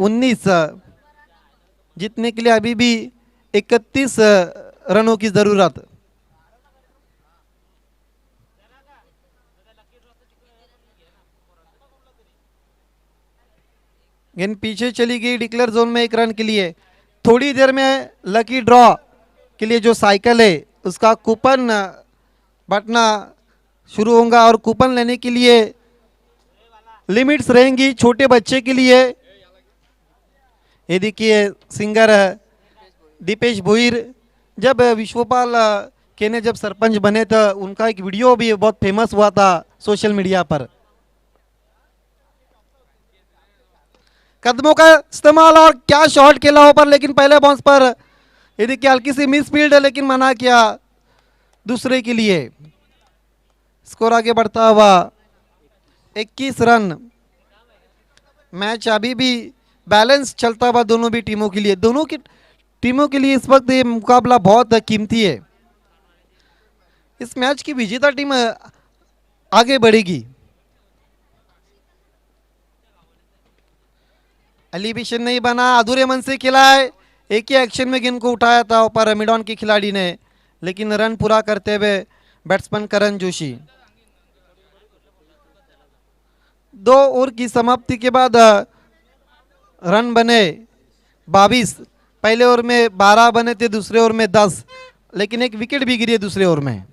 19। जीतने के लिए अभी भी 31 रनों की जरूरत। गेंद पीछे चली गई डिक्लेयर जोन में 1 रन के लिए। थोड़ी देर में लकी ड्रॉ के लिए जो साइकिल है उसका कूपन बटना शुरू होगा और कूपन लेने के लिए लिमिट्स रहेंगी छोटे बच्चे के लिए। ये देखिए सिंगर दीपेश भोईर, जब विश्वपाल केने जब सरपंच बने थे उनका एक वीडियो भी बहुत फेमस हुआ था सोशल मीडिया पर। कदमों का इस्तेमाल और क्या शॉट खेला हो पर, लेकिन पहले बाउंस पर ये देखिए हल्की सी मिस फील्ड है, लेकिन मना किया दूसरे के लिए। स्कोर आगे बढ़ता हुआ 21 रन। मैच अभी भी बैलेंस चलता हुआ दोनों भी टीमों के लिए। दोनों की टीमों के लिए इस वक्त ये मुकाबला बहुत कीमती है। इस मैच की विजेता टीम आगे बढ़ेगी। एलिवेशन नहीं बना, अधूरे मन से खेला है। एक ही एक्शन में गेंद को उठाया था ऊपर मिडॉन के खिलाड़ी ने, लेकिन रन पूरा करते हुए बैट्समैन करण जोशी। 2 ओवर की समाप्ति के बाद रन बने 22। पहले ओवर में 12 बने थे, दूसरे ओवर में 10, लेकिन एक विकेट भी गिरी है दूसरे ओवर में।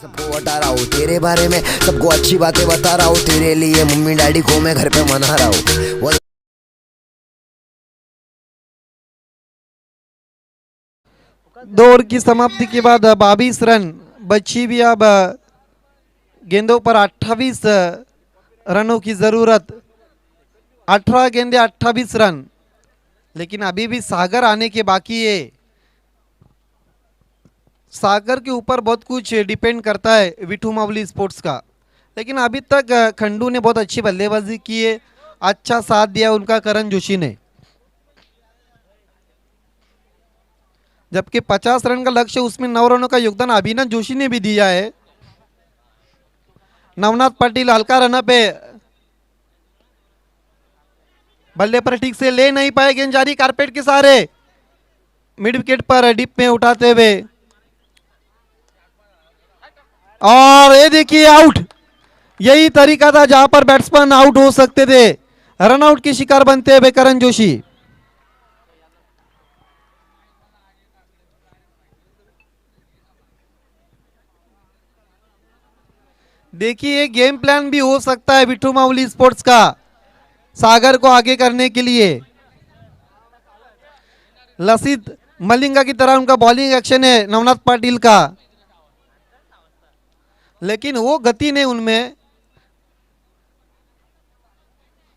सबको बता रहा हूँ तेरे बारे में, सबको अच्छी बातें बता रहा हूँ तेरे लिए, मम्मी डैडी को मैं घर पे मना रहा हूँ। दो ओवर की समाप्ति के बाद 22 रन बची भी अब गेंदों पर 28 रनों की जरूरत। 18 गेंदे 28 रन, लेकिन अभी भी सागर आने के बाकी है। सागर के ऊपर बहुत कुछ डिपेंड करता है विठू मावली स्पोर्ट्स का, लेकिन अभी तक खंडू ने बहुत अच्छी बल्लेबाजी की है, अच्छा साथ दिया उनका करण जोशी ने। जबकि 50 रन का लक्ष्य, उसमें 9 रनों का योगदान अभिनव जोशी ने भी दिया है। नवनाथ पाटिल हल्का रन पे बल्ले पर ठीक से ले नहीं पाए, गेंद जारी कारपेट के सहारे मिड विकेट पर डिप में उठाते हुए, और ये देखिए आउट। यही तरीका था जहां पर बैट्समैन आउट हो सकते थे, रन आउट के शिकार बनते हुए करण जोशी। देखिए गेम प्लान भी हो सकता है विठू मावली स्पोर्ट्स का सागर को आगे करने के लिए। लसित मलिंगा की तरह उनका बॉलिंग एक्शन है नवनाथ पाटिल का, लेकिन वो गति नहीं उनमें।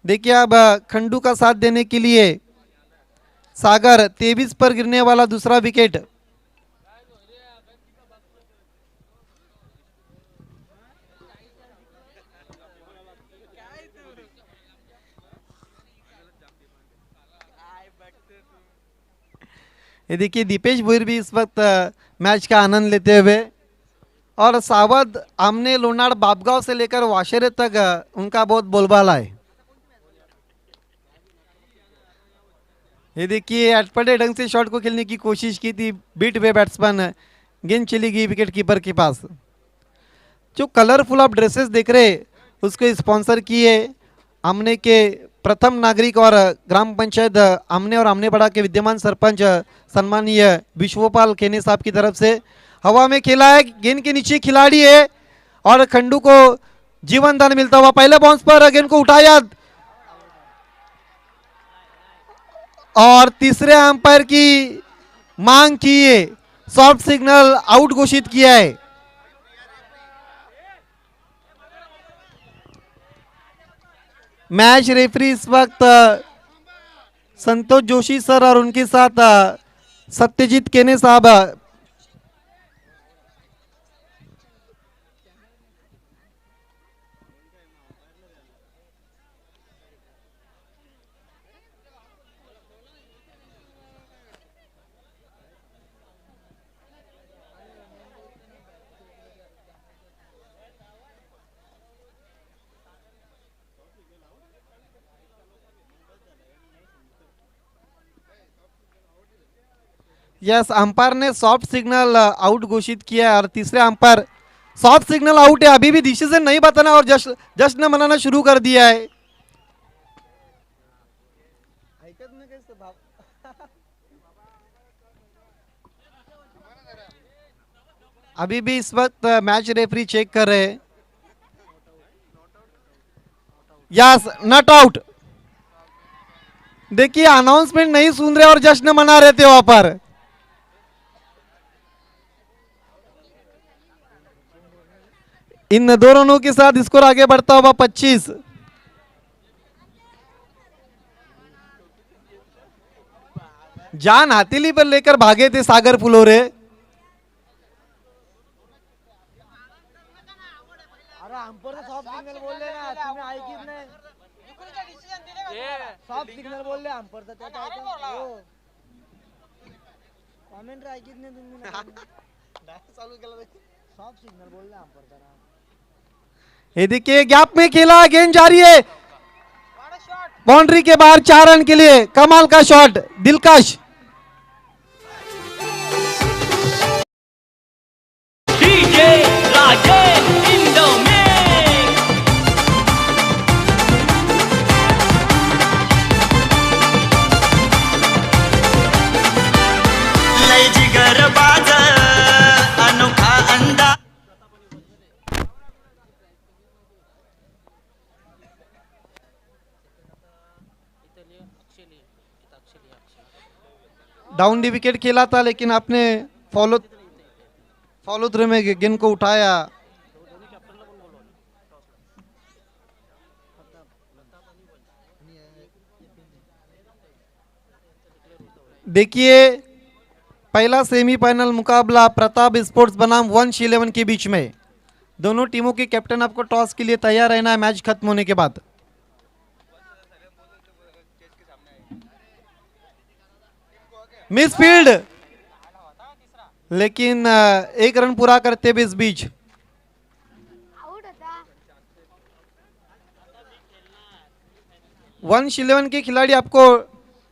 देखिए अब खंडू का साथ देने के लिए सागर 23 पर गिरने वाला दूसरा विकेट। ये देखिए दीपेश भोईर भी इस वक्त मैच का आनंद लेते हुए, और सावध आमने लोनाड़ बाबगांव से लेकर वाशेरे तक उनका बहुत बोलबाला है। ये देखिए अटपटे ढंग से शॉट को खेलने की कोशिश की थी बीट वे बैट्समैन, गेंद चली गई विकेट कीपर के पास। जो कलरफुल आप ड्रेसेस देख रहे उसको स्पॉन्सर किए आमने के प्रथम नागरिक और ग्राम पंचायत आमने और आमनेपाड़ा के विद्यमान सरपंच सम्मानीय विश्वपाल खेने साहब की तरफ से। हवा में खेला है, गेंद के नीचे खिलाड़ी है और खंडू को जीवन दान मिलता हुआ पहले बाउंस पर गेंद को उठाया और तीसरे अंपायर की मांग की है, सॉफ्ट सिग्नल आउट घोषित किया है। मैच रेफरी इस वक्त संतोष जोशी सर और उनके साथ सत्यजीत केने साहब। यस, अंपायर ने सॉफ्ट सिग्नल आउट घोषित किया है और तीसरे अंपायर सॉफ्ट सिग्नल आउट है, अभी भी डिसीजन नहीं बताना और जश्न मनाना शुरू कर दिया है। अभी भी इस वक्त मैच रेफरी चेक कर रहे हैं। Yes, not out. देखिए अनाउंसमेंट नहीं सुन रहे और जश्न मना रहे थे वहां पर। इन दो रनों के साथ स्कोर आगे बढ़ता हुआ 25। जान हथेली पर लेकर भागे थे सागर फुलोरे। अरे अंपायर सॉफ्ट सिग्नल बोलले ना, तुम्ही ऐकीत नाही। सॉफ्ट सिग्नल बोलले अंपायर तर त्यात हो कमेंट ऐकीत नाही तुम्ही चालू केलं सॉफ्ट सिग्नल बोलले अंपायर तर। ये देखिए गैप में खेला, गेंद जारी है बाउंड्री के बाहर 4 रन के लिए। कमाल का शॉट, दिलकश। डीजे राजेश इंडो मिक्स लय जिगर बाज अनोखा अंदाज। डाउन दी विकेट खेला था, लेकिन आपने फॉलो फॉलो थ्रू में गेंद को उठाया। देखिए पहला सेमीफाइनल मुकाबला प्रताप स्पोर्ट्स बनाम वंश 11 के बीच में। दोनों टीमों के कैप्टन आपको टॉस के लिए तैयार रहना है मैच खत्म होने के बाद। मिस फील्ड, लेकिन एक रन पूरा करते हुए इस बीच वंश 11 के खिलाड़ी आपको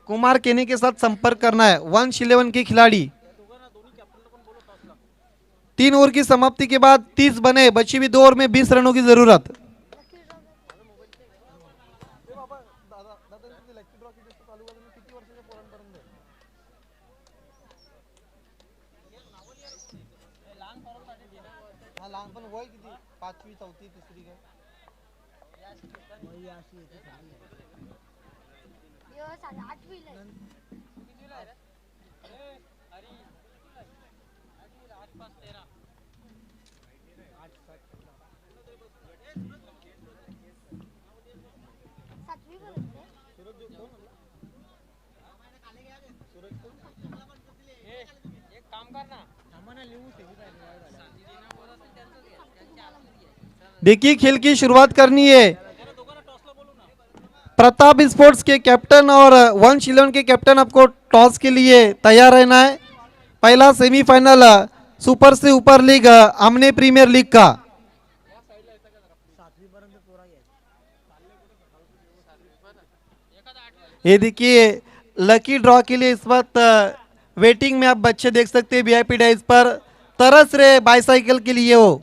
कुमार केनी के साथ संपर्क करना है। वंश 11 के खिलाड़ी 3 ओवर की समाप्ति के बाद 30 बने, बची हुई 2 ओवर में 20 रनों की जरूरत। देखिए खेल की शुरुआत करनी है। प्रताप स्पोर्ट्स के कैप्टन और वंश 11 के कैप्टन आपको टॉस के लिए तैयार रहना है। पहला सेमीफाइनल सुपर से ऊपर लीग आमने प्रीमियर लीग का। ये देखिए लकी ड्रॉ के लिए इस वक्त वेटिंग में आप बच्चे देख सकते हैं वीआईपी डाइस पर, तरस रहे बाईसाइकिल के लिए हो।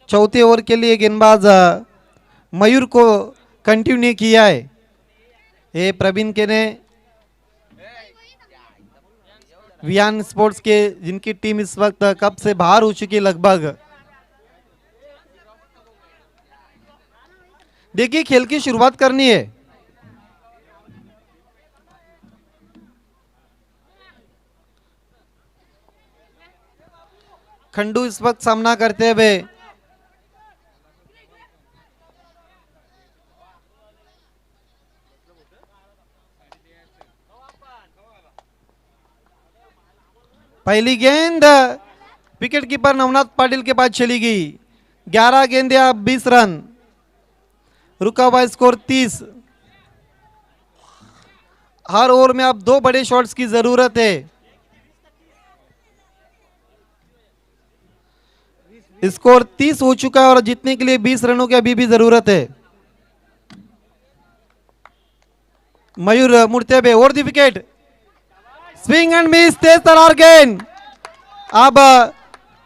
चौथे ओवर के लिए गेंदबाज मयूर को कंटिन्यू किया है। ये प्रवीण के ने वियान स्पोर्ट्स के, जिनकी टीम इस वक्त कप से बाहर हो चुकी है लगभग। देखिए खेल की शुरुआत करनी है। खंडू इस वक्त सामना करते हुए पहली गेंद विकेट कीपर नवनाथ पाटिल के पास चली गई। 11 गेंदे आप 20 रन, रुका हुआ स्कोर 30। हर ओवर में आप 2 बड़े शॉट्स की जरूरत है। स्कोर 30 हो चुका है और जीतने के लिए 20 रनों की अभी भी जरूरत है। मयूर मुड़ते हुए over the wicket, swing and miss, तेज तरार गेंद। अब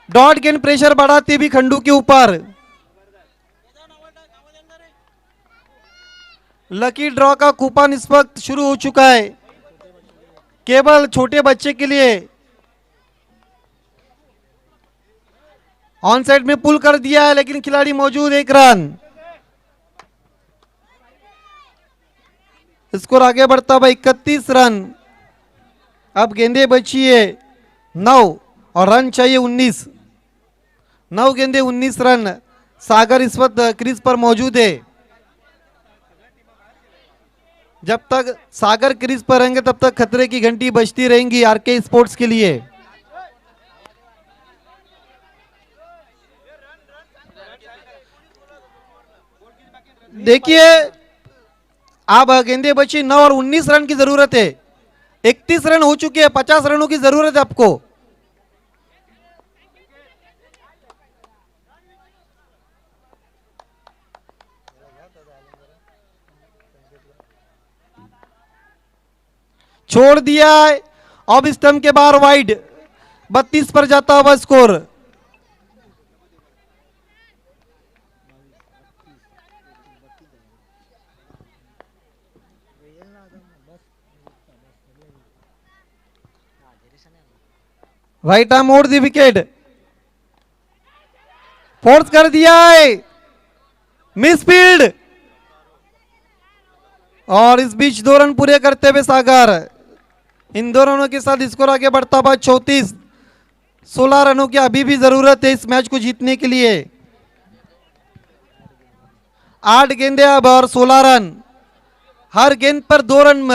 डॉट गेंद प्रेशर बढ़ाती भी खंडू के ऊपर। लकी ड्रॉ का कूपन इस वक्त शुरू हो चुका है केवल छोटे बच्चे के लिए। ऑन साइड में पुल कर दिया है, लेकिन खिलाड़ी मौजूद, 1 रन। स्कोर आगे बढ़ता हुआ 31 रन। अब गेंदे बची है 9 और रन चाहिए 19। 9 गेंदे 19 रन। सागर इस वक्त क्रीज पर मौजूद है। जब तक सागर क्रीज पर रहेंगे तब तक खतरे की घंटी बजती रहेंगी आरके स्पोर्ट्स के लिए। देखिए अब गेंदे बची 9 और 19 रन की जरूरत है। 31 रन हो चुके हैं, 50 रनों की जरूरत है आपको। छोड़ दिया है, अब स्टंप के बाहर वाइड। 32 पर जाता हुआ score. Right arm over the wicket. Force कर दिया है, मिस फील्ड। और इस बीच 2 रन पूरे करते हुए सागर, इन 2 रनों के साथ स्कोर आगे बढ़ता हुआ 34। 16 रनों की अभी भी जरूरत है इस मैच को जीतने के लिए। 8 गेंदे अब और 16 रन। हर गेंद पर 2 रन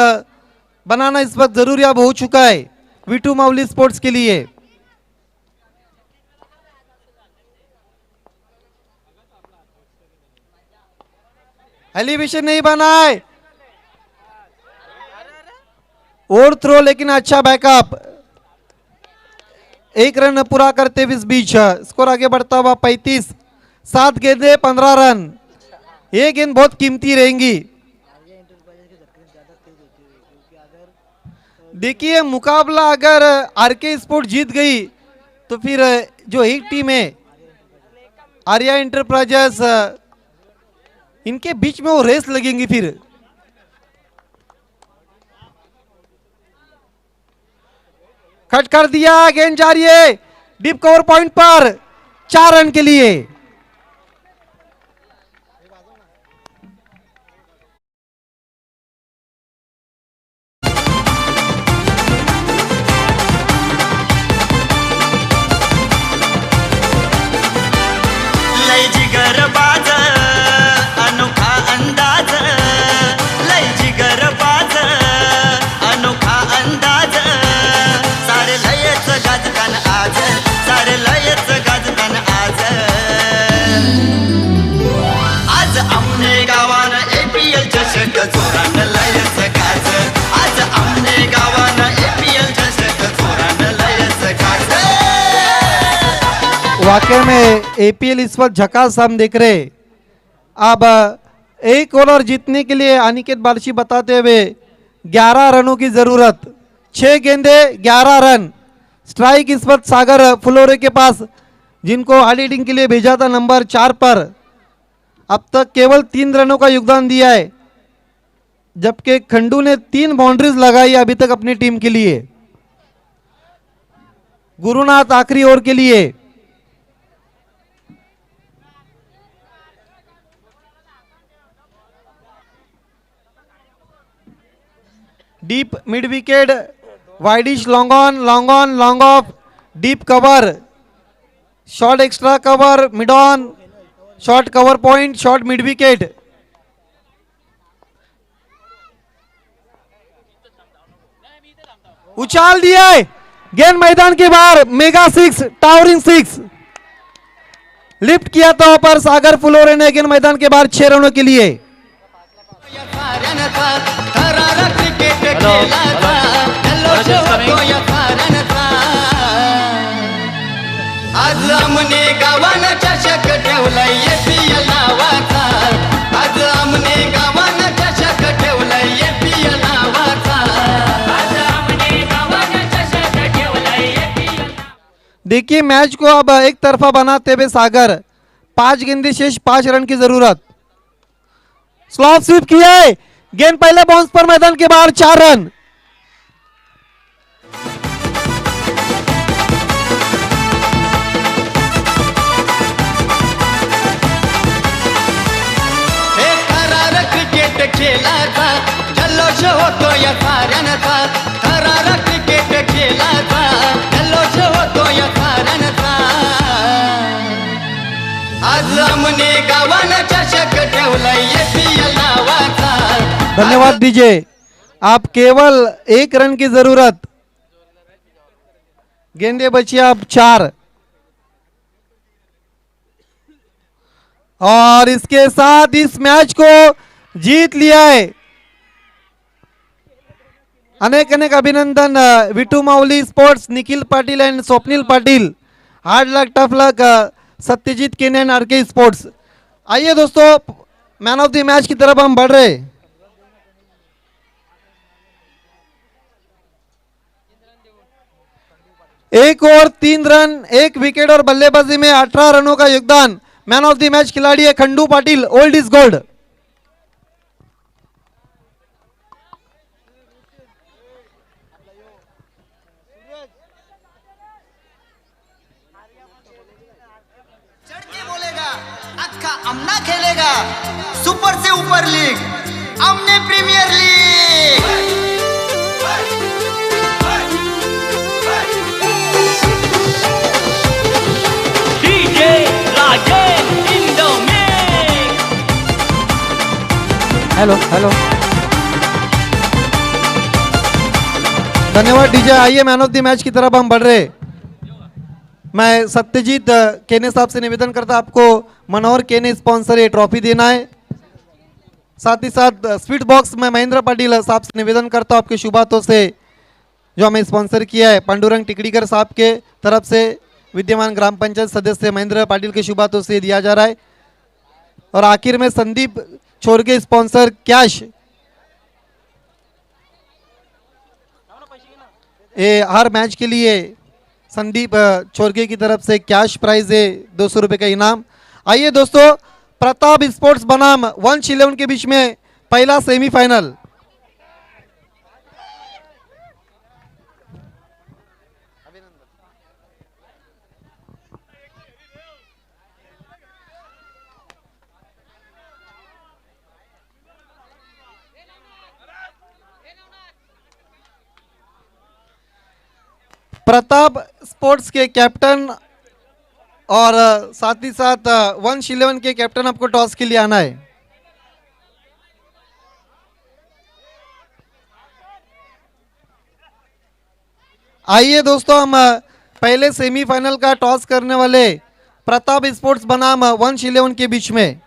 बनाना इस वक्त जरूरी अब हो चुका है वीटू मावली स्पोर्ट्स के लिए। एलिवेशन नहीं बना है, और थ्रो लेकिन अच्छा बैकअप। 1 रन पूरा करते हुए इस बीच स्कोर आगे बढ़ता हुआ 35। 7 गेंदे 15 रन। ये गेंद बहुत कीमती रहेंगी। देखिए मुकाबला अगर आरके स्पोर्ट जीत गई तो फिर जो एक टीम है आर्या इंटरप्राइजेस, इनके बीच में वो रेस लगेंगी। फिर कट कर दिया, गेंद जा रही है डीप कवर पॉइंट पर 4 रन के लिए। लय जिगर बाज अनोखा अंदाज, लय जिगर बाज अनोखा अंदाज, सारे लयच गाजतान आज, सारे लयच गाजतान आज। आज आमने गावान APL चषक जोरान लयच गाज, आज आमने गावान APL चषक जोरान लयच गाज। वाकई में APL इस वक्त झकास हम देख रहे। अब एक ओवर जीतने के लिए अनिकेत बालशी बताते हुए 11 रनों की जरूरत। 6 गेंदे 11 रन। स्ट्राइक इस वक्त सागर फुलोरे के पास, जिनको हार्ड हिटिंग के लिए भेजा था नंबर 4 पर। अब तक केवल 3 रनों का योगदान दिया है, जबकि खंडू ने 3 बाउंड्रीज लगाई अभी तक अपनी टीम के लिए। गुरुनाथ आखिरी ओवर के लिए। Deep mid wicket, widish long on, long off, deep cover, short extra cover, mid on, short cover point, short mid wicket. उछाल दिया है, गेंद मैदान के बाहर, मेगा 6, टावरिंग 6 लिफ्ट किया था पर सागर फुलोरे ने गेंद मैदान के बाहर 6 रनों के लिए। आज आमने गावान चषक ठेवलाय APL नावाचा, आज आमने गावान चषक ठेवलाय APL नावाचा, आज आमने गावान चषक ठेवलाय APL। देखिए मैच को अब एक तरफा बनाते हुए सागर, 5 गेंदे शेष, 5 रन की जरूरत। स्लॉप स्वीप किया है, गेंद पहले बाउंस पर मैदान के बाहर 4 रन। हे थरार क्रिकेट खेळाचा जल्लोष होतो या साऱ्यांचा, थरार क्रिकेट खेळाचा जल्लोष होतो या साऱ्यांचा। आज आमने गावान चषक ठेवलाय APL नावाचा। धन्यवाद डीजे, आप केवल 1 रन की जरूरत। गेंदे बची अब 4 और इसके साथ इस मैच को जीत लिया है। अनेक अनेक अभिनंदन Vitu Mavli sports, Nikhil Patil and Swapnil Patil. Hard luck, tough luck Satyajit केन आरके स्पोर्ट्स। आइए दोस्तों, मैन ऑफ द मैच की तरफ हम बढ़ रहे। एक ओवर 3 रन, 1 विकेट और बल्लेबाजी में 18 रनों का योगदान। मैन ऑफ द मैच खिलाड़ी है Khandu Patil, old is gold. चढ़ के बोला आका अमना खेलेगा सुपर से ऊपर लीग, अमने premier league. DJ Rajesh Indo mix. Hello hello. धन्यवाद डीजे। आइए मैन ऑफ द मैच की तरफ हम बढ़ रहे। मैं सत्यजीत केने साहब से निवेदन करता आपको मनोहर केने स्पॉन्सर ये ट्रॉफी देना है। साथ ही साथ स्वीट बॉक्स में महेंद्र पाटिल साहब से निवेदन करता हूँ आपके शुभ हाथों से जो हमें स्पॉन्सर किया है पांडुरंग टिकड़ीकर साहब के तरफ से विद्यमान ग्राम पंचायत सदस्य महेंद्र पाटिल के शुभ हाथों से दिया जा रहा है। और आखिर में संदीप छोरगे स्पॉन्सर कैश, ये हर मैच के लिए संदीप छोरगे की तरफ से कैश प्राइज है 200 रुपये का इनाम। आइए दोस्तों, प्रताप स्पोर्ट्स बनाम वंश 11 के बीच में पहला सेमीफाइनल। प्रताप स्पोर्ट्स के कैप्टन और साथ ही साथ वंश 11 के कैप्टन आपको टॉस के लिए आना है। आइए दोस्तों, हम पहले सेमीफाइनल का टॉस करने वाले प्रताप स्पोर्ट्स बनाम वंश 11 के बीच में।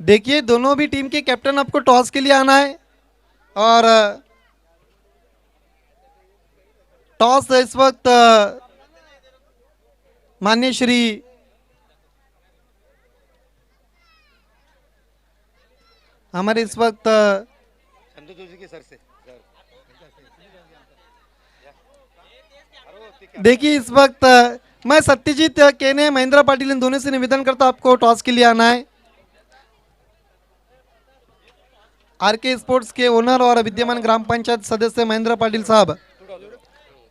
देखिए दोनों भी टीम के कैप्टन आपको टॉस के लिए आना है और टॉस इस वक्त माननीय श्री हमारे इस वक्त देखिए इस वक्त मैं सत्यजीत केने महेंद्र पाटिल इन दोनों से निवेदन करता हूं आपको टॉस के लिए आना है। आरके स्पोर्ट्स के ओनर और विद्यमान ग्राम पंचायत सदस्य महेंद्र पाटिल साहब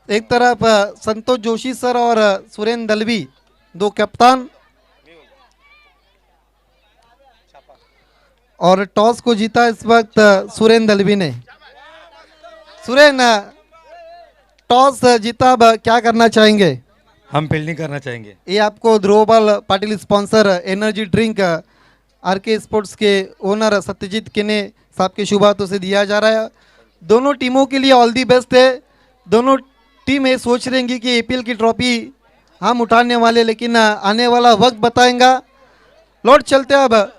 एक तरफ, संतोष जोशी सर और सुरेंद्र दलवी दो कप्तान, और टॉस को जीता इस वक्त सुरेंद्र दलवी ने। सुरेंद्र, टॉस जीता, अब क्या करना चाहेंगे? हम फील्डिंग करना चाहेंगे। ये आपको Dhruvpal Patil sponsor energy drink RK sports के ओनर सत्यजीत केने साहब के शुभ हाथों से दिया जा रहा है। दोनों टीमों के लिए ऑल दी बेस्ट है। दोनों टीम ये सोच रहेंगी कि एपीएल की ट्रॉफी हम उठाने वाले, लेकिन आने वाला वक्त बताएगा। लौट चलते हैं अब।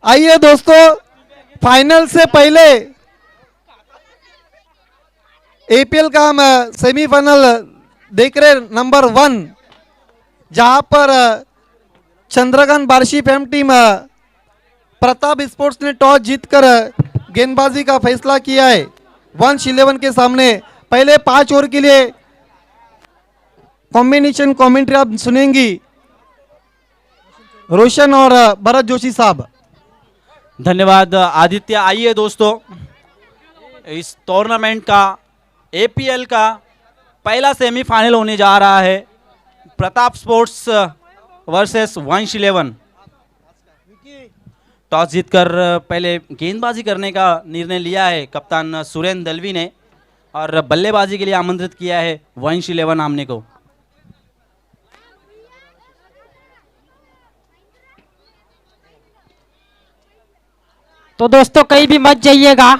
आइए दोस्तों, फाइनल से पहले एपीएल का हम सेमीफाइनल देख रहे नंबर 1, जहां पर Chandrakant Barshi fam team Pratap sports ने टॉस जीतकर गेंदबाजी का फैसला किया है वंश 11 के सामने। पहले 5 ओवर के लिए कॉम्बिनेशन कमेंट्री आप सुनेंगी रोशन और भरत जोशी साहब। धन्यवाद आदित्य। आइए दोस्तों, इस टूर्नामेंट का एपीएल का पहला सेमीफाइनल होने जा रहा है। प्रताप स्पोर्ट्स वर्सेस वंश 11। टॉस जीतकर पहले गेंदबाजी करने का निर्णय लिया है कप्तान सुरेंद्र दलवी ने, और बल्लेबाजी के लिए आमंत्रित किया है वंश 11 आमने को। तो दोस्तों कहीं भी मत जाइएगा,